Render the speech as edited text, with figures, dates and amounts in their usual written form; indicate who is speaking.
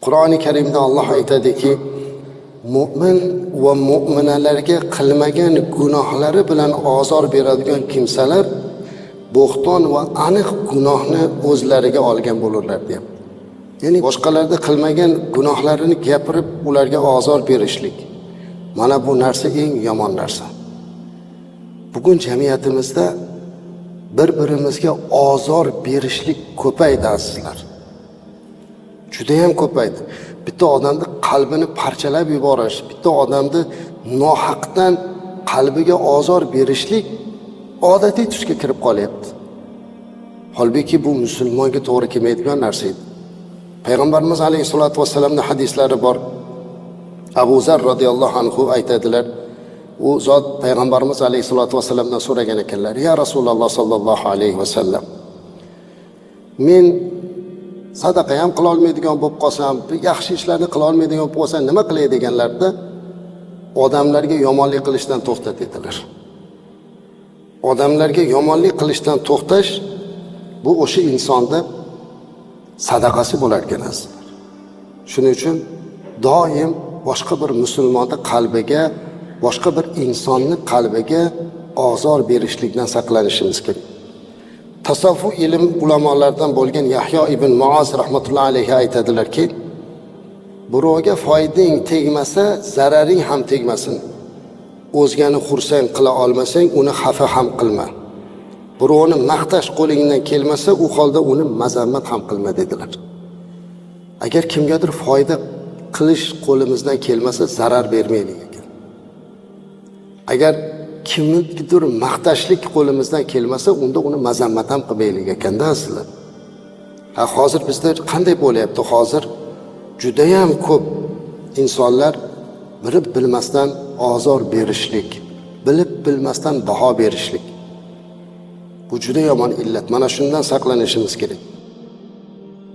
Speaker 1: Qur'oni Karimda Alloh aytadiki, mu'min va mu'minalarga qilmagan gunohlari bilan ozor beradigan kimsalar bo'xton va aniq gunohni o'zlariga olgan bo'lurlar deb. Ya'ni boshqalarda qilmagan gunohlarini gapirib ularga ozor berishlik. Mana bu narsa eng yomon narsa. Bugun jamiyatimizda bir-birimizga ozor berishlik ko'paydi azizlar. Juda ham ko'paydi. Bitta odamni qalbini parchalab yuborish, bitta odamni nohaqdan qalbiga ozor berishlik odatiy tusga kirib qolyapti. Holbuki bu musulmonga to'g'ri kelmaydigan narsa edi. Payg'ambarimiz alayhisolatu vasallamning hadislari bor. Abu Zar radhiyallohu anhu aytadilar, u zot payg'ambarimiz alayhisolatu vasallamdan so'ragan ekanlar: "Ya Rasululloh sallallohu alayhi vasallam, men sadaqa ham qila olmaydigan bo'lib qolsam, yaxshi ishlarni qila olmaydigan bo'lib qolsam nima qilay?" deganlarda, odamlarga yomonlik qilishdan to'xta dedilar. Odamlarga yomonlik qilishdan to'xtash bu o'sha insonda sadaqasi bo'lar ekan azizlar. Shuning uchun doim boshqa bir musulmonning qalbiga, boshqa bir insonning qalbiga ozor berishlikdan saqlanishimiz kerak. Tasavvuf ilm ulamolaridan bo'lgan Yahyo ibn Muoz rahmatullohi alayhi aytadilarki, birovga foydang tegmasa, zararing ham tegmasin. O'zgani xursand qila olmasang, uni xafa ham qilma. Birovni maqtash qo'lingdan kelmasa, u holda uni mazammat ham qilma dedilar. Agar kimgadir foyda qilish qo'limizdan kelmasa, zarar bermaylik ekan. Agar kimnidir maqtashlik qo'limizdan kelmasa, unda uni mazammat ham qilmaylik ekanda sizlar. Hozir bizda qanday bo'lyapti? Hozir juda ham ko'p insonlar bilib bilmasdan ozor berishlik, bilib bilmasdan baho berishlik. Bu juda yomon illat. Mana shundan saqlanishimiz kerak.